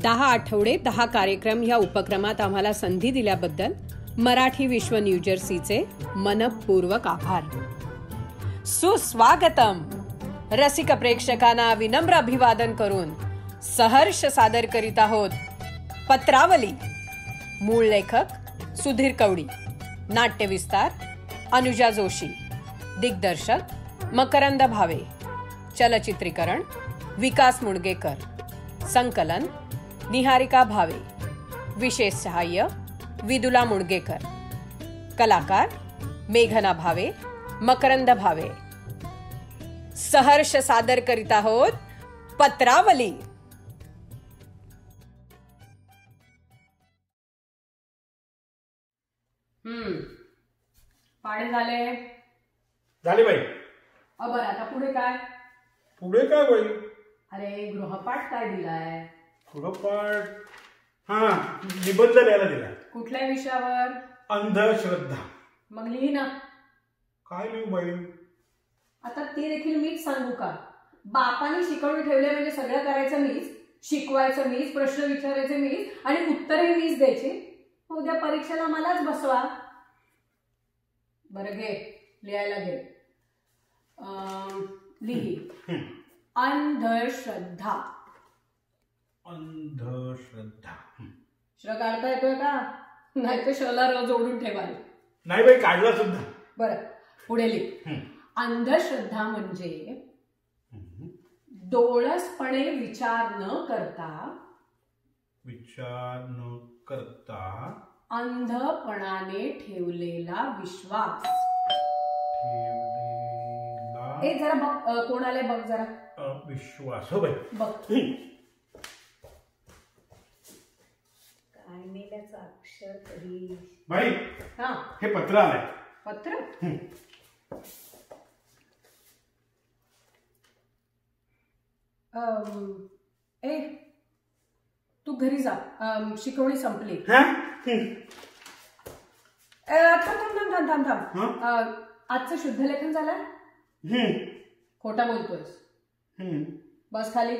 10 आठवडे 10 कार्यक्रम या उपक्रमात आम्हाला संधी दिल्याबद्दल मराठी विश्व न्यूजर्सीचे मनपूर्वक आभार. सुस्वागतम. रसिक प्रेक्षकांना विनम्र अभिवादन करून सहर्ष सादर करीत आहोत पत्रावली. मूळ लेखक सुधीर कवडी, नाट्यविस्तार अनुजा जोशी, दिग्दर्शक मकरंद भावे, चलचित्रीकरण विकास मुणगेकर, संकलन निहारिका भावे, विशेष सहाय्य विदुला मुणगेकर, कलाकार मेघना भावे, मकरंद भावे. सहर्ष सादर करीत आहोत पत्रावली. पाडे झाले बाई. बरं, आता पुढे काय बाई? अरे गृहपाठ काय दिलाय? गृहपाठ निबंध लिहायला दिला. कुठल्या विषयावर? अंधश्रद्धा. मग लिही ना. काय लिहू बाई? आता ते देखील मीच सांगू का? बापाने शिकवून ठेवले म्हणजे सगळं करायचं मीच, शिकवायचं मीच, प्रश्न विचारायचे मीच आणि उत्तरही मीच द्यायचे. उद्या परीक्षेला मलाच बसवा. बरं घे, लिहायला घे. लिही. अंधश्रद्धा. अंधश्रद्धा. श्र काढता येतोय का? नाही तर शला र जोडून ठेवाल. नाही बाई, काढला सुद्धा. बरं, पुढे लिह. अंधश्रद्धा म्हणजे डोळसपणे विचार न करता अंधपणाने ठेवलेला विश्वास. एक जरा बघ, कोण आले बघ जरा. विश्वास. हो बाई, बघ. काय मेल्याचं अक्षर तरी बाई. हे पत्र आलंय. पत्र? ए, तू घरी जा. शिकवणी संपली. थांब. आजचं शुद्ध लेखन झालं? खोटा बोलतोयस. बस खाली.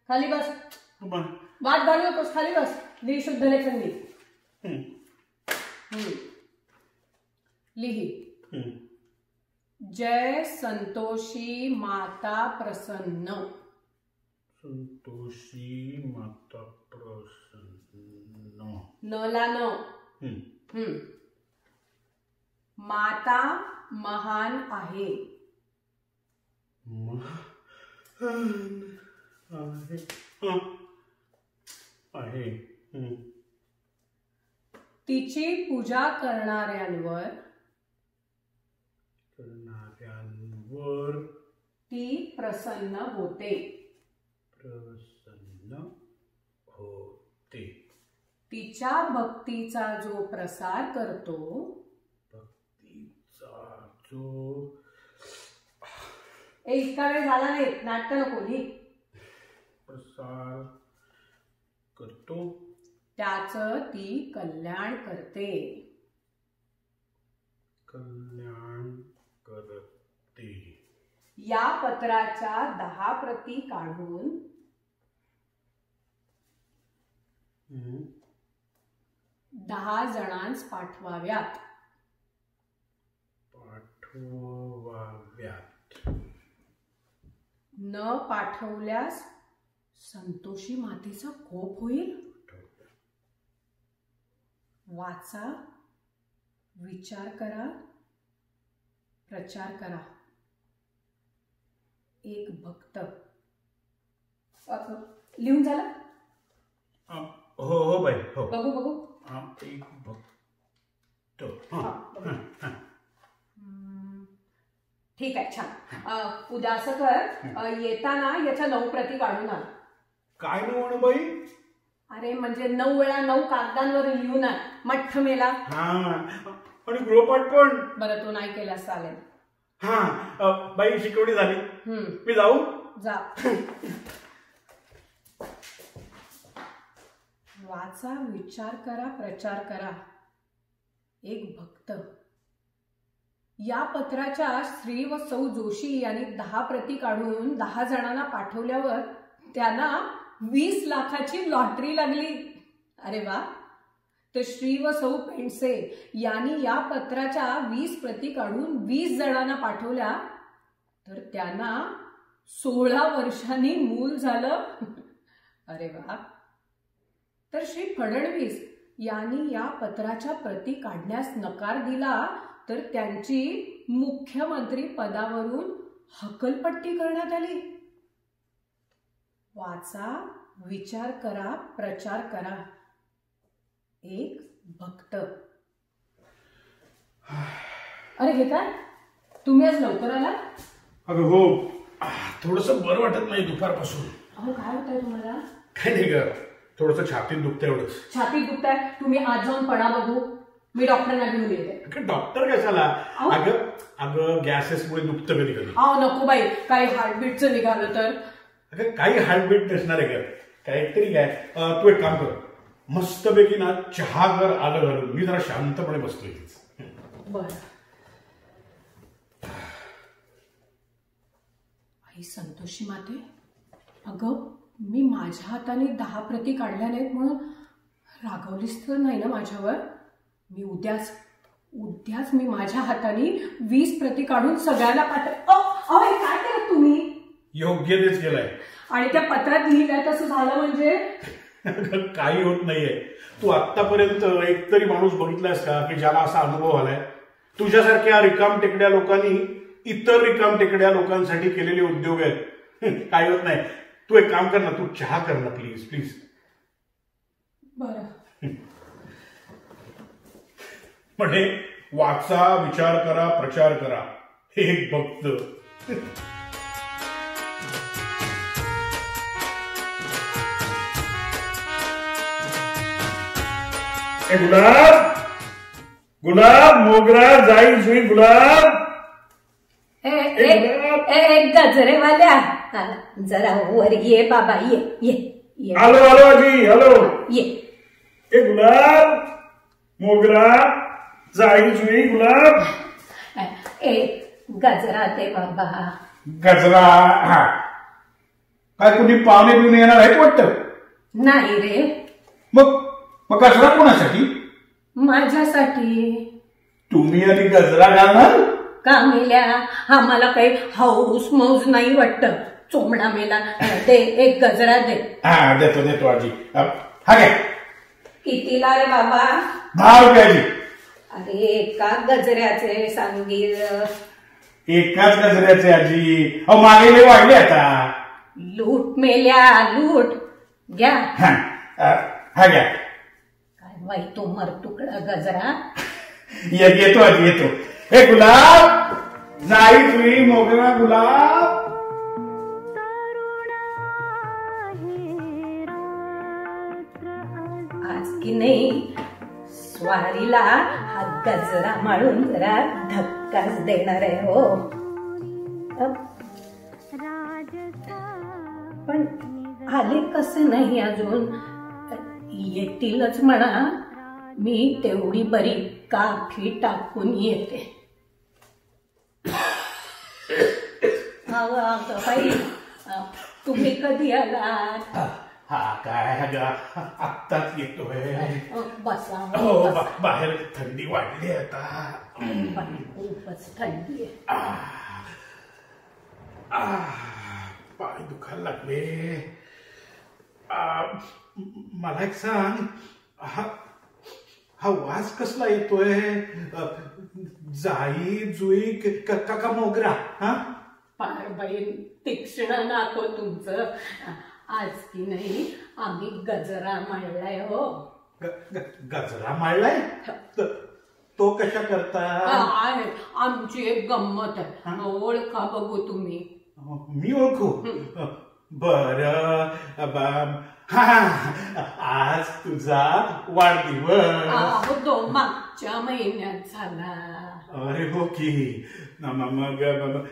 खाली बस. वाट घालू नकोस. खाली बस. लिही शुद्ध लेखन. लिही. जय संतोषी माता प्रसन्न. संतोषी माता प्रसन्न. नला न. माता महान आहे. तिची पूजा करणाऱ्यांवर ती प्रसन्न होते. तिच्या भक्तीचा जो प्रसार करतो, इतका वेळ झाला नाही. नाट्य नको. लिही. प्रसार करतो, त्याचं ती कल्याण करते. या पत्राच्या 10 प्रती काढून 10 जणांस पाठवाव्यात. न पाठवल्यास संतोषी मातेचा कोप होईल. वाचा, विचार करा, प्रचार करा. एक भक्त. लिहून झालं? हो बाई. हो. बघू. एक भक्त. ठीक आहे, छान. उद्या असं कर, येताना याच्या 9 प्रती काढून आण. काय म्हणू बाई? अरे म्हणजे 9 वेळा 9 कागदांवर लिहून आण. मठ्ठ मेला. आणि गृहपाठ पण. बरं, तू नाही केलास चालेल. बाई, शिकवणी झाली. मी जाऊ? जा. वाचा, विचार करा, प्रचार करा. एक भक्त. या पत्राच्या श्री व सौ जोशी यांनी 10 प्रती काढून 10 जणांना पाठवल्यावर त्यांना 20 लाखाची लॉटरी लागली. अरे वा. तर श्री व सौ पेंडसे यांनी या पत्राच्या 20 प्रती काढून 20 जणांना पाठवल्या. तर त्यांना 16 वर्षांनी मूल झालं. अरे वा. तर श्री फडणवीस यांनी या पत्राच्या प्रती काढण्यास नकार दिला. तर त्यांची मुख्यमंत्री पदावरून हकलपट्टी करण्यात आली. वाचा, विचार करा, प्रचार करा. एक भक्त. अरे हे काय, तुम्ही आज लवकर आला? अगं हो, थोडस बरं वाटत नाही दुपारपासून. अहो काय होत आहे तुम्हाला? काय नाही ग, थोडस छातीत दुखतं एवढंच. छातीत दुखताय? तुम्ही आज जाऊन पडा बघू, मी डॉक्टरांना घेऊन येते. डॉक्टर कशाला? अगं अगं गॅसेसमुळे दुखतं कधी कधी. अहो नको बाई, काही हार्टबीटचं निघालं तर. अगं काही हार्टबीट नसणार आहे का, काहीतरी काय. तू एक काम कर, मस्तपैकी ना चहा कर आलं घालून, मी जरा शांतपणे बसतोय. बर. आई संतोषी माते, अगं मी माझ्या हाताने 10 प्रती काढल्या नाहीत म्हणून रागवलीस तर नाही ना माझ्यावर? मी उद्याच मी माझ्या हाताने 20 प्रती काढून सगळ्यांना पाठव. काय केलं तुम्ही? योग्य तेच केलंय. आणि त्या पत्रात लिहिलंय तसं झालं म्हणजे? काही होत नाहीये. तू आतापर्यंत एकतरी माणूस बघितलास का की ज्याला असा अनुभव आलाय? तुझ्यासारख्या रिकाम टेकड्या लोकांनी इतर रिकाम टेकड्या लोकांसाठी केलेले उद्योग आहेत. काही होत नाही. तू एक काम कर ना, तू चहा कर ना प्लीज प्लीज. बरं. म्हणजे वाचा, विचार करा, प्रचार करा. हे एक भक्त. गुलाब, गुलाब, मोगरा, जाई जुई गुलाब. एक गजरेवाल्या, जरा वर ये बाबा, ये ये ये. हॅलो हॅलो आजी, हॅलो. ये. ए गुलाब, मोगरा, जाई जुई गुलाब. गजरा दे बाबा. गजरा? हा. काय कुणी पाहुणे पिऊन येणार आहेत वाटतं? नाही रे. मग गजरा कोणासाठी? माझ्यासाठी. तुम्ही आधी गजरा घालणार? का मेल्या, आम्हाला काही हाऊस मौज नाही वाटत. चोमडा मेला. दे एक गजरा दे. हा देतो देतो आजी. हा घ्या. कितीला रे बाबा? 10 रुपयाची. अरे एका गजऱ्याचे सांगील. एकाच गजऱ्याचे आजी. अहो मागेले वाढले आता. लूट मेल्या लूट. घ्या. हा घ्या. काय बाई तो मरतुकडा गजरा. येतो आजी येतो. हे गुलाब, जाई जुई मोगरा गुलाब. आज की नाही स्वारीला हा गजरा माळून जरा धक्काच देणार आहे हो. पण आले कसे नाही अजून? येतीलच म्हणा. मी तेवढी बरी काठी टाकून येते. बाई तुम्ही कधी आलात? हा काय आत्ताच येतोय. बसा. हो बाहेर थंडी वाढली आता. खूपच थंडी आहे. पाय दुखायला लागले. मला एक सांग, हा वास कसला येतोय? जाई जुई का मोगरा? हा पार बाई तीक्ष्ण नाको तुमचं. आज की नाही आम्ही गजरा मांडलाय हो. गजरा मांडलाय? तो कशा करता? आमची एक गंमत आहे. ओळखा बघू तुम्ही. मी ओळखू? बर. आज तुझा वाढदिवस. तो मागच्या महिन्यात झाला. अरे हो की. मग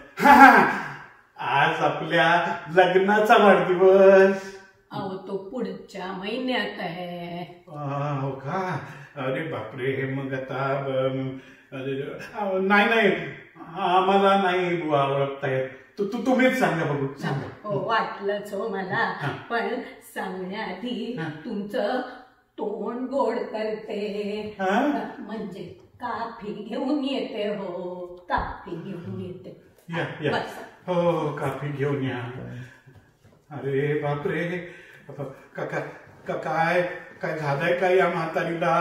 आज आपल्या लग्नाचा वाढदिवस. अहो तो पुढच्या महिन्यात आहे. हो का? अरे बापरे. मग आता नाही आम्हाला नाही बुवा ओळखता येत. तुम्हीच सांगा बघू, सांगा. हो वाटलंच हो मला, पण सांगण्याआधी तुमचं तोंड गोड करते. म्हणजे काफी घेऊन येते हो, काफी घेऊन येते. या या, हो काफी घेऊन या. अरे बापरे, काय काय झालंय काय या म्हातारीला?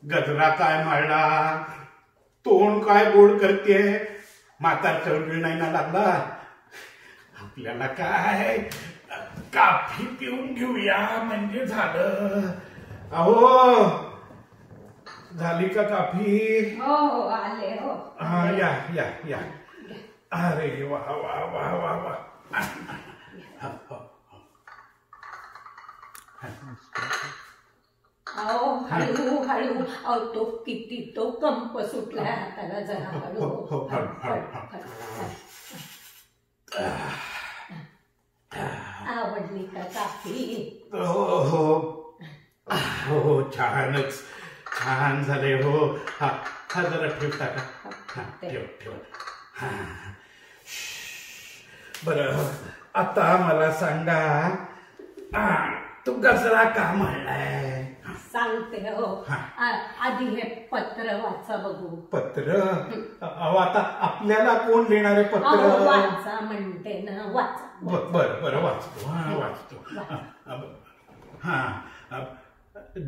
गजरा काय मारला, तोंड काय गोड करते, म्हातारचा वेळ नाही ना लागला. आपल्याला काय काफी पिऊन घेऊया म्हणजे झालं. अहो झाली का काफी? हो हो आले हो. हा या या या. अरे वा वा वा वा वा. अहो हळू हळू, अहो तो किती तो कंप सुटलाय हाताला, जरा हळू. आवडली का काफी? हो हो हो, छानच छान झाले हो. हा हा जरा ठेव टाका. ठेव ठेव. हा बरं, आता मला सांगा, तू गजरा का म्हणलाय? सांगते हो. आधी हे पत्र वाचा बघू. पत्र? अहो आता आपल्याला कोण देणार आहे पत्र? वाचा म्हणते ना, वाचा. बरं बरं वाचतो. हा वाचतो. हा,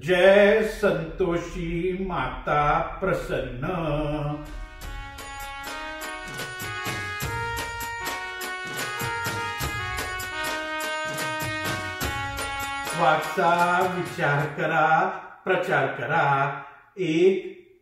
जय संतोषी माता प्रसन्न, वाचा, विचार करा, प्रचार करा. एक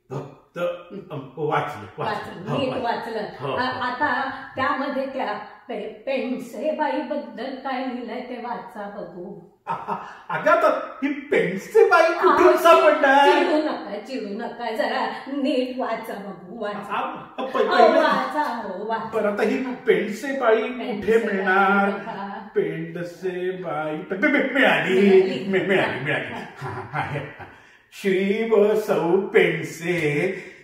भक्त नीट वाचलं. आता त्यामध्ये त्या पेंडसे बाई बद्दल काय लिहिलंय ते वाचा बघू. अगं ही पेंडसे बाई कुठून सापडणार? चिडू नका, जरा नीट वाचा बघू. वाचा हो वाचा. पण आता ही पेंडसे बाई कुठे मिळणार? पेंडसे बाई मिळाली. श्री व सौ पेंडसे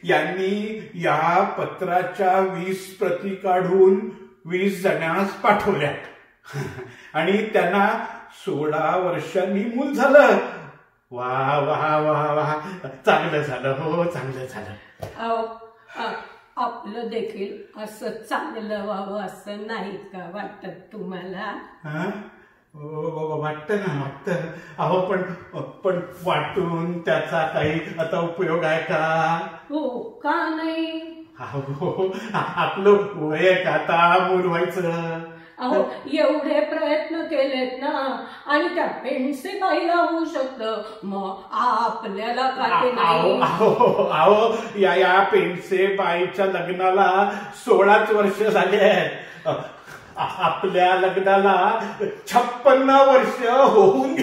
यांनी या पत्राच्या 20 प्रती काढून 20 जणांस पाठवल्या आणि त्यांना 16 वर्षांनी मूल झालं. वा वा वा वा, चांगलं झालं हो, चांगलं झालं. आपलं देखील असं चांगलं व्हावं असं नाही का वाटत तुम्हाला? वाटतं ना, वाटतं. अहो पण वाटून त्याचा काही आता उपयोग आहे का? हो का नाही? अहो आपलं वय का आता मूल व्हायचं? अहो एवढे प्रयत्न केलेत ना, आणि त्या पेंडसे बाईला होऊ शकतं, मग आपल्याला का ते नाही? अहो या पेंडसे बाईच्या लग्नाला 16 वर्ष झाले आहेत. आपल्या लग्नाला 56 वर्ष होऊन.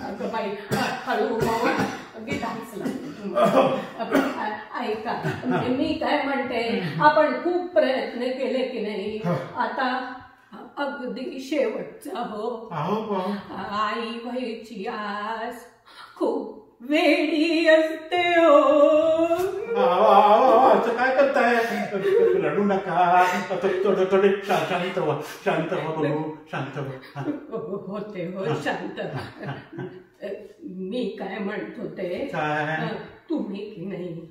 अगं बाई हळू ऐका, म्हणजे मी काय म्हणते, आपण खूप प्रयत्न केले की नाही, आता अगदी शेवटचा हो. आई व्हायची आस खूप वेडी असते हो. काय करताय? रडू नका, थोडे शांत व्हा, शांत व्हा बघू, शांत व्हा. होते हो शांत. मी काय म्हणत होते, तुम्ही की नाही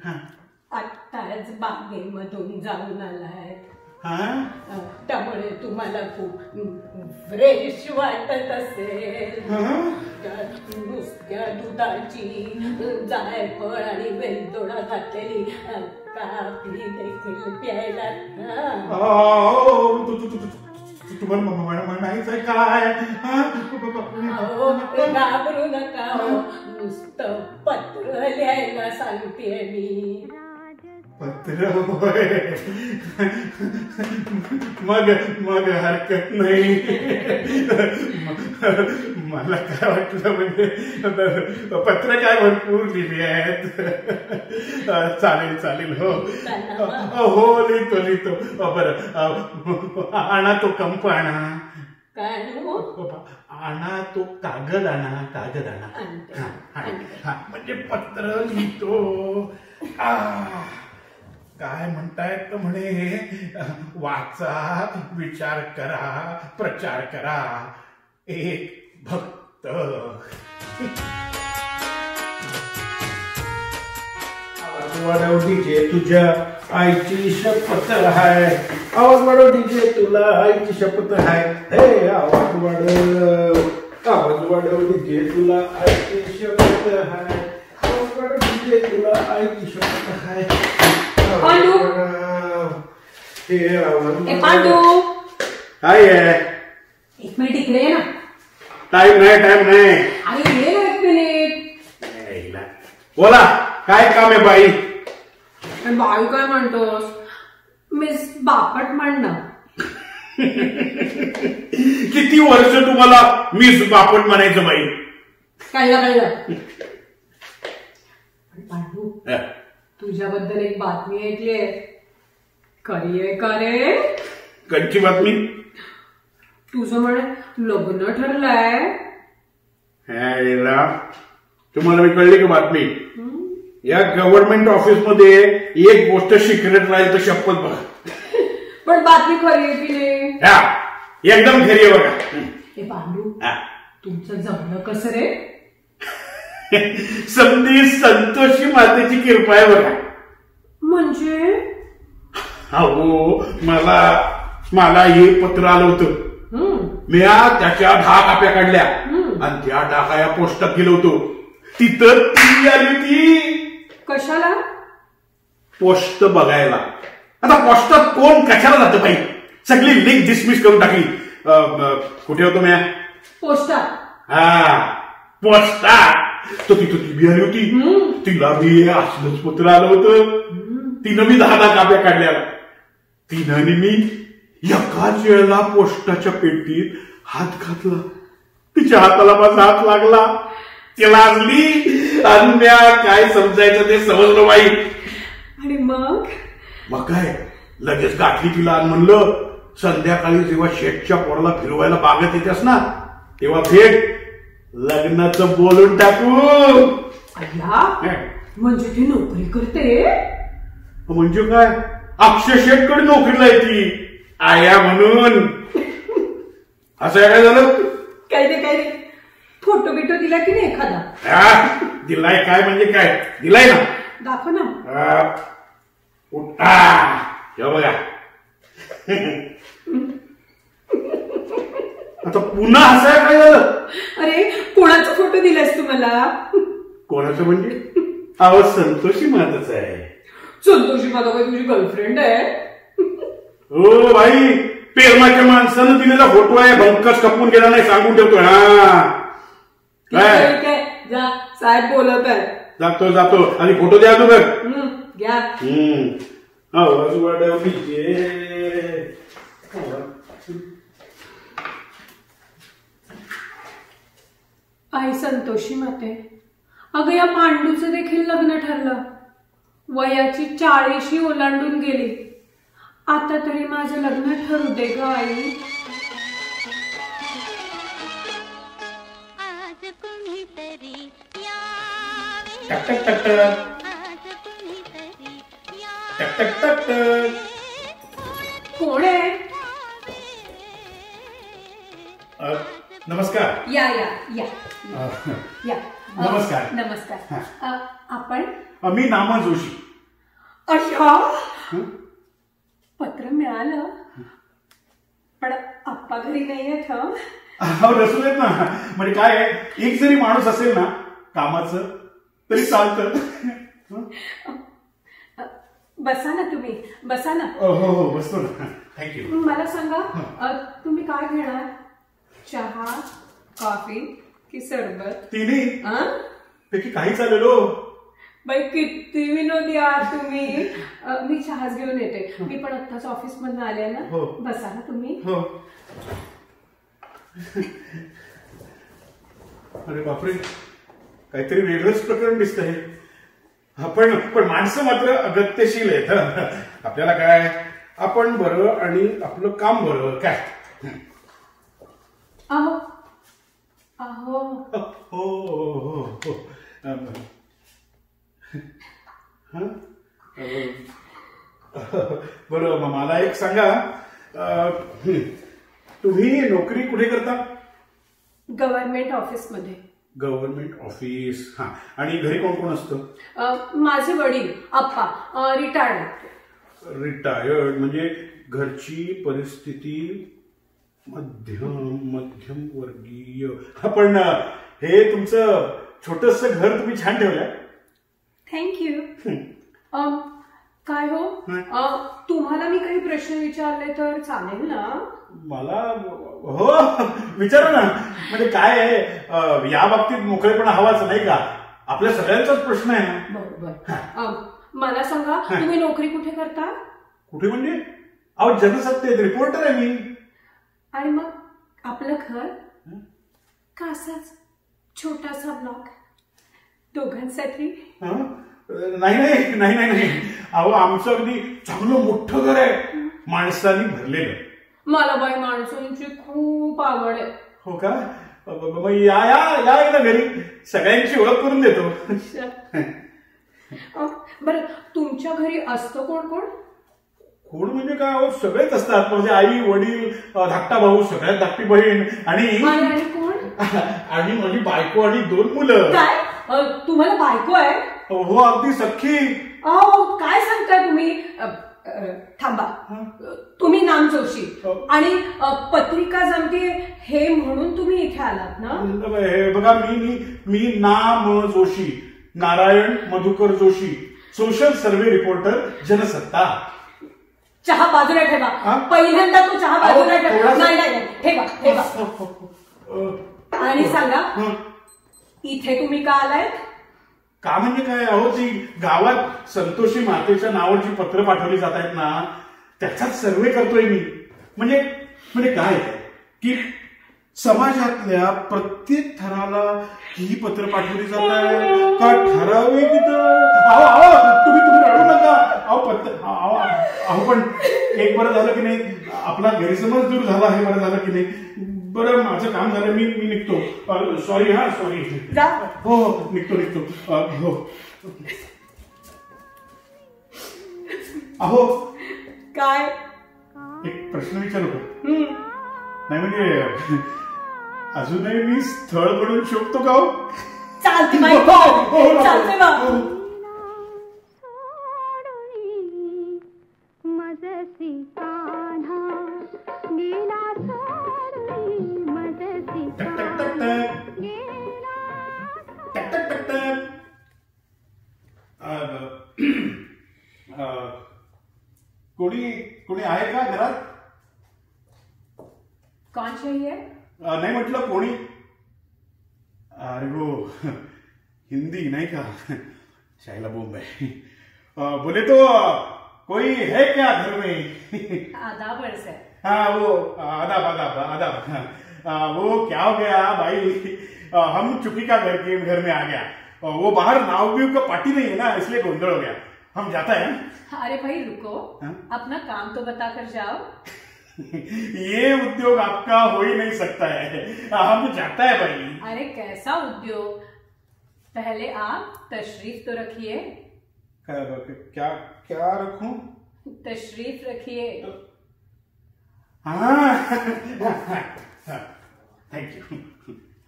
आत्ताच बागेमधून जाऊन आलाय, त्यामुळे तुम्हाला खूप फ्रेश वाटत असेल. नुसत्या दुधाची जायफळ आणि वेलदोडा घातलेली काफी देखील प्यायला. तुम्हाला म्हणायचंय काय? घाबरू नका, नुसतं पत्र लिहायला सांगते मी. पत्र? मग हरकत नाही. मला काय वाटलं, म्हणजे पत्र काय भरपूर लिहिली आहेत. चालेल हो हो, लिहितो. बरं आणा तो कंप, आणा आणा तो कागद, आणा. म्हणजे पत्र लिहितो. काय म्हणतायत म्हणे, वाचा, विचार करा, प्रचार करा, एक भक्त. आवाज वाढव डीजे, तुझ्या आईची शपथ आहे. आवाज वाढव डीजे, तुला आईची शपथ आहे. हे आवाज वाढव, आवाज वाढव डीजे, तुला आईची शपथ आहे. आवाज वाढव डीजे, तुला आईची शपथ आहे. पांडू, पांडू काय आहे? एक मिनिट इकडे ये ना. टाइम नाही, टाइम नाही. अरे ये ना एक मिनिट. बोला, काय काम आहे बाई? बाई काय म्हणतोस? मिस बापट म्हणणं. किती वर्ष तुम्हाला मिस बापट म्हणायचं बाई? कळलं कळलं. पांडू, तुझ्याबद्दल एक बातमी ऐकलीये. खरी आहे का रे? कंची बातमी? तुझं म्हणे लग्न ठरलंय. तुम्हाला मी कळली का बातमी? या गव्हर्नमेंट ऑफिस मध्ये एक गोष्ट सिक्रेट राहील तर शपथ बघा. पण बातमी खरी आहे की नाही? एकदम खरी आहे बघा. हे पांडू, तुमचं जमलं कसं रे? समधी संतोषी मातेची कृपा आहे बघा. म्हणजे? हो, मला हे पत्र आलं होतं. मी त्याच्या 10 काप्या काढल्या आणि त्या टाकाया पोस्टात गेलो होतो. तिथं ती आली होती. कशाला? पोस्ट बघायला. आता पोस्टात कोण कशाला जातं बाई? सगळी लिंक डिसमिस करून टाकली. कुठे होतो मी? पोस्टात. पोस्टात. तो तिथं ती बी आली होती. तिला बी असलंच पत्र आलं होतं. तिनं मी 10 काप्या काढल्या. तिनं आणि मी एकाच वेळेला पोस्टाच्या पेटीत हात घातला. तिच्या हाताला माझा हात लागला. ती लाजली आणि म्या काय समजायचं ते समजलं बाई. आणि मग काय लगेच गाठली तिला आणि म्हणलं, संध्याकाळी जेव्हा शेटच्या पोराला फिरवायला बागेत येतेस ना, तेव्हा भेट, लग्नाचं बोलून टाकू. म्हणजे ती नोकरी करते? म्हणजे काय, अक्षय शेटकडे नोकरीला येते आया म्हणून. असं काय झालं? काय रे फोटो बिटो दिला की नाही एखादा? दिलाय काय म्हणजे काय? दिलाय ना. दाखव ना. हे बघा. आता पुन्हा हसाय काय झालं? अरे कोणाचा फोटो दिलायस तुम्हाला? कोणाचं म्हणजे? अहो, संतोषी माताच आहे. संतोषी माता काय तुझी गर्लफ्रेंड आहे? हो भाई, पेरमाच्या माणसानं दिलेला फोटो आहे. भंकस कपून गेला नाही सांगून ठेवतो. काय जा, साहेब बोलत आहे. जातो आणि फोटो द्या तू. घ्या. आवाज वाढवली. आई संतोषी माते, अगं या पांडूचं देखील लग्न ठरलं. वयाची 40 ओलांडून गेली. आता तरी माझं लग्न ठरू दे ग आई. टक टक टक टक टक टक टक. कोण आहे? नमस्कार. या या या या. नमस्कार. नमस्कार. आपण? मी नामा जोशी. अय्या, पत्र मिळालं, पण आप्पा घरी नाही आहेत. नसू देत ना. म्हणजे काय आहे, एक जरी माणूस असेल ना कामाचं तरी चालतं. बसा ना तुम्ही, बसा ना. हो बसतो ना. थँक्यू. मला सांगा, तुम्ही काय घेणार? चहा, कॉफी की सरबत? तिन्ही पैकी काही चालेल. बाई किती विनोदी आहात तुम्ही. मी चहाच घेऊन येते. मी पण आत्ताच ऑफिस मधून आले ना. बसा ना तुम्ही. हो. अरे बापरे, काहीतरी वेगळंच प्रकरण दिसतंय. पण माणसं मात्र अगत्यशील आहेत. आपल्याला काय, आपण बरं आणि आपलं काम बरं. काय अहो अहो हो. बरं, मला एक सांगा, तुम्ही नोकरी कुठे करता? गव्हर्नमेंट ऑफिसमध्ये. Government office. हा, आणि घरी कोण कोण असतं? माझे वडील आप्पा रिटायर्ड. रिटायर्ड म्हणजे घरची परिस्थिती मध्यम वर्गीय. पण हे तुमचं छोटंसं घर तुम्ही छान ठेवलंय. थँक्यू. काय हो, तुम्हाला मी काही प्रश्न विचारले तर चालेल ना? मला हो, विचारा ना. म्हणजे काय आहे, या बाबतीत मोकळेपणा हवाच नाही का? आपल्या सगळ्यांचाच प्रश्न आहे ना. बरोबर. मला सांगा, तुम्ही नोकरी कुठे करता? कुठे म्हणजे? अहो, जनसत्तेत रिपोर्टर आहे मी. आणि मग आपलं घर का असाच छोटासा ब्लॉक दोघांसाठी? नाही. अहो, आमचं अगदी चांगलं मोठं घर आहे, माणसांनी भरलेलं. मला बाई माणसांची खूप आवड आहे. हो का? मग या एकदा घरी, सगळ्यांची ओळख करून देतो. बरं, तुमच्या घरी असतं कोण कोण? कोण म्हणजे काय, अहो सगळेच असतात. म्हणजे आई वडील, धाकटा भाऊ, सगळ्यात धाकटी बहीण आणि कोण? आणि माझी बायको आणि 2 मुलं. काय, तुम्हाला बायको आहे? हो, अगदी सख्खी. काय सांगताय तुम्ही? थांबा, तुम्ही नाम जोशी आणि पत्रिका जमते हे म्हणून तुम्ही इथे आलात ना? बघा, मी नाम Joshi, Narayan Madhukar Joshi, social survey reporter, Jansatta. चहा बाजूला ठेवा. पहिल्यांदा तो चहा बाजूला ठेवा. नाही, ठेवा. आणि सांगा, इथे तुम्ही का आलाय? का म्हणजे काय, अहो ती गावात संतोषी मातेच्या नावाची पत्र पाठवली जात आहेत ना, त्याचाच सर्वे करतोय मी. म्हणजे काय की समाजातल्या प्रत्येक थराला ही पत्र पाठवली जात आहे का ठराविक? तुम्ही रडू नका. अहो पण एक बरं झालं की नाही, आपला गैरसमज दूर झाला, हे बरं झालं की नाही. बरं, माझं काम झालं, मी निघतो. सॉरी. हो, निघतो. हो. अहो, काय? एक प्रश्न विचारू का? नाही म्हणजे अजूनही मी स्थळ बनवून शोधतो का? चालते कोणी आहे का घरात? कौन चाहिए? नाही म्हटलं कोणी. अरे हो, हिंदी नहीं का? शायला बोंब है. बोले तो कोई है क्या घर में? आदाब सर. हाँ, वो आदाब. वो क्या हो गया भाई, हम चुकी का घर में आ गया. वो बाहर नाव का पार्टी नहीं है ना, इसलिए गोंधल हो गया. हम जाता है. अरे भाई रुको, अपना काम तो बता कर जाओ. ये उद्योग आपका हो ही नहीं सकता है, हम जाता है भाई. अरे कैसा उद्योग? पहले आप तशरीफ तो रखिए. क्या रखूं? तशरीफ रखिए. Thank you.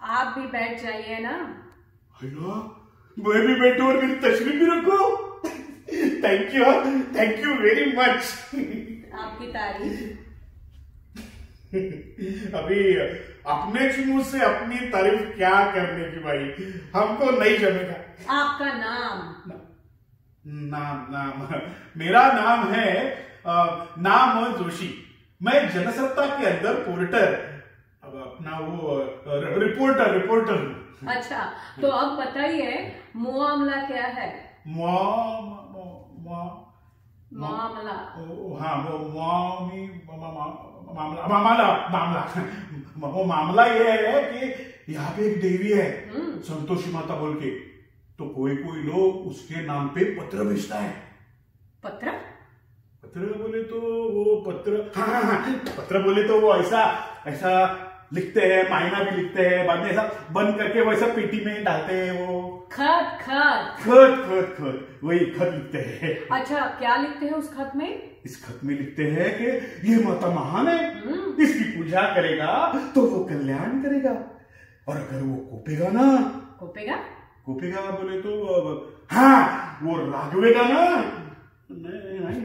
आप भी बैठ जाइए ना. मैं भी बैठू और मेरी तशरीफ भी रखूं? Thank you very much. आपकी तारीफ. अभी अपने मुंह से अपनी तारीफ क्या करने की भाई, हमको नहीं जमेगा. आपका नाम? नाम मेरा नाम है नाम जोशी. मैं जनसत्ता के अंदर पोर्टर, अपना वो रिपोर्टर. अच्छा, तो अब बताइए मुआमला क्या है? मामला. हाँ, वो मामला ये है कि यहाँ पे एक देवी है, संतोषी माता बोल के. तो कोई लोग उसके नाम पे पत्र भेजता है. पत्र बोले तो वो पत्र, हाँ, पत्र बोले तो वो ऐसा लिखते हैं, मायना भी लिखते हैं, बाद में ऐसा बंद करके वैसा पेटी में डालते हैं वो खत खत खत खत खत वही खत लिखते हैं। अच्छा, क्या लिखते हैं उस खत में? इस खत में लिखते हैं कि ये माता महान है, इसकी पूजा करेगा तो वो कल्याण करेगा, और अगर वो कोपेगा ना, कोपेगा कोपेगा बोले तो हाँ वो रागवेगा ना, नहीं नहीं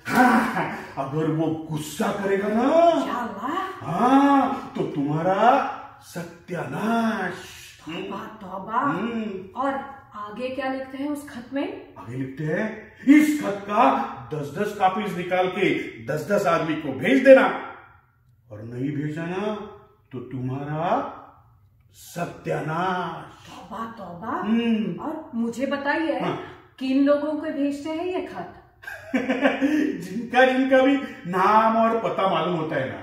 हाँ अगर वो गुस्सा करेगा ना, हाँ तो तुम्हारा सत्यानाश। तौबा तौबा। और आगे क्या लिखते हैं उस खत में? आगे लिखते हैं इस खत का 10-10 कॉपीज निकाल के 10-10 आदमी को भेज देना, और नहीं भेजा ना तो तुम्हारा सत्यानाश। तौबा तौबा। और मुझे बताइए, किन लोगों को भेजते हैं ये खत? जिनका जिनका भी नाम और पता मालूम होता है ना,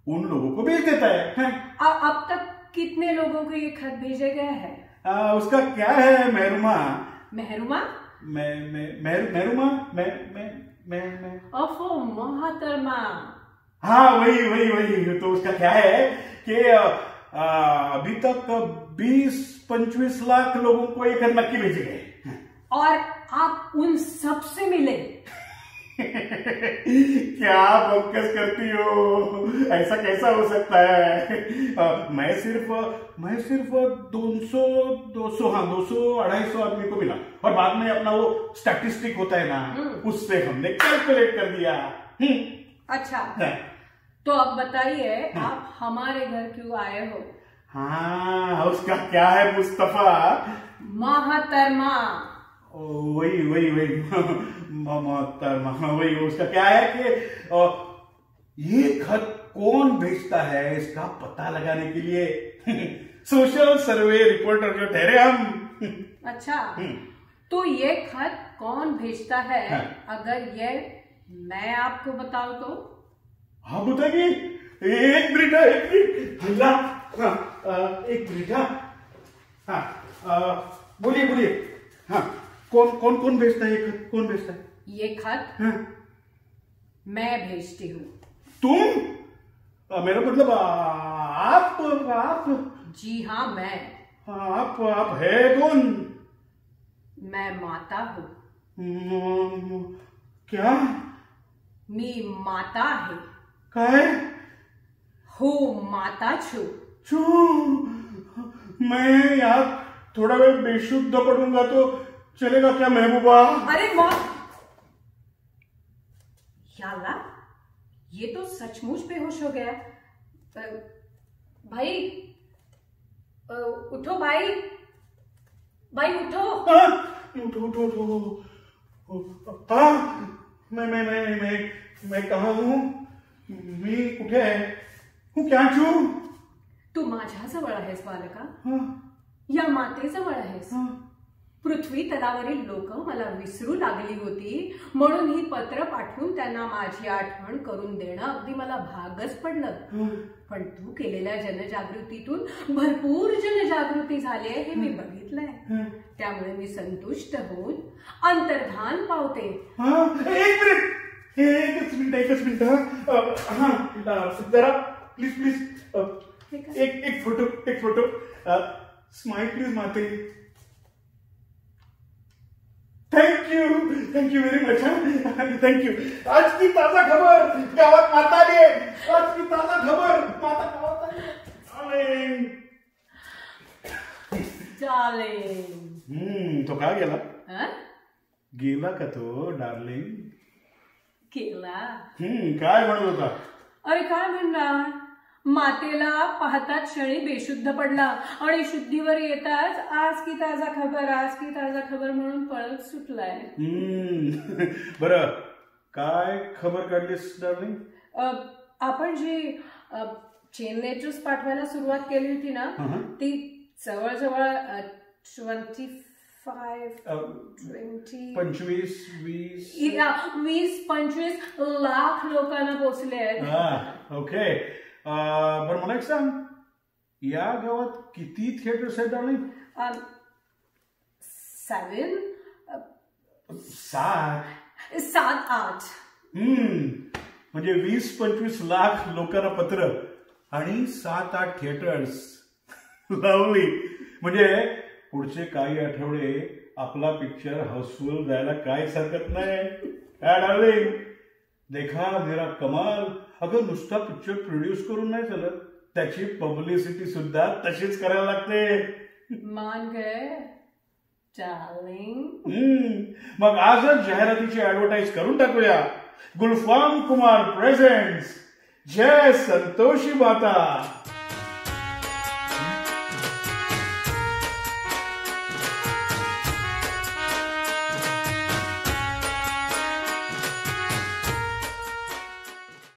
उन लोगों को भेज देता है। अब तक कितने लोगों को ये खत भेजे गए हैं? उसका क्या है, मेहरुमा मेहरुमा मेहरुमा ओफो मोहतरमा। हाँ वही वही वही। तो उसका क्या है कि अभी तक 20-25 लाख लोगों को ये खत नक्की भेजे गए, और आप उन सब से मिले। क्या बकवास करती हो, ऐसा कैसा हो सकता है? मैं सिर्फ 200-250 आदमी को मिला, और बाद में अपना वो स्टैटिस्टिक होता है ना, उससे हमने कैलकुलेट कर दिया। अच्छा तो अब बताइए, आप हमारे घर क्यों आए हो? हाँ उसका क्या है मुस्तफा? मोहतरमा। वही वही वही मोहतरमा वही। उसका क्या है कि ये खत कौन भेजता है इसका पता लगाने के लिए सोशल सर्वे रिपोर्टर जो ठहरे हम। अच्छा तो ये खत कौन भेजता है? अगर ये मैं आपको बताऊं तो? हाँ बताइए। एक मिनट बोलिए बोलिए। हाँ कौन भेजता है ये खत? कौन भेजता है ये खत? मैं भेजती हूँ। तुम? मेरा मतलब आप? जी हाँ मैं। आप है कौन? मैं माता हूँ। क्या? मी माता है। काय? हो माता छु। मैं यार थोड़ा वेळ बेशुद्ध पडूंगा तो चलेगा क्या महबूबा? अरे वाह याला, ये तो सचमुच बेहोश हो गया। भाई उठो भाई, भाई उठो। उठो। मैं कहाँ हूँ? मी कुठे आहे? हूँ क्या छू? तू माझ्याजवळ आहेस बालका, या मातेजवळ आहेस। पृथ्वी तलावरील लोक मला विसरू लागली होती, म्हणून ही पत्र पाठवून त्यांना माझी आठवण करून देणं अगदी मला भागच पडलं। पण तू केलेल्या जनजागृतीतून भरपूर जनजागृती झाली आहे हे मी बघितलंय, त्यामुळे मी संतुष्ट होऊन अंतर्धान पावते। एकच मिनिट जरा प्लीज एक फोटो स्माइल प्लीज माते। Thank you very much. Thank you. आज की ताजा खबर, गावात माता आली आहे। आज की ताजा खबर, माता गावात आली। डार्लिंग। तो का गेला? गेला का तो डार्लिंग? गेला। काय म्हणत होता? अरे काय म्हणणार, मातेला पाहताच क्षणी बेशुद्ध पडला आणि शुद्धीवर येताच आज की ताजा खबर म्हणून पळत सुटलाय। बरं काय खबर काढलीस डार्लिंग? आपण जी चेन लेटर्स पाठवायला सुरुवात केली होती ना, ती जवळजवळ 20-25 लाख लोकांना पोहोचले आहेत। ओके बरं मला एक सांग, या गावात किती थिएटर्स आहेत डार्लिंग? 7-8। म्हणजे 20-25 लाख लोकांना पत्र आणि 7-8 थिएटर्स. लवली. म्हणजे पुढचे काही आठवडे आपला पिक्चर हाऊसफुल जायला काहीच हरकत नाही. काय डार्लिंग? देखा मेरा कमाल. अगं नुसता पिक्चर प्रोड्यूस करून नाही चालत, त्याची पब्लिसिटी सुद्धा तशीच करायला लागते. मान गए डार्लिंग. मग आजच जाहिरातीची ऍडव्हर्टाईज करून टाकूया. गुलफाम कुमार प्रेझेंट्स जय संतोषी माता.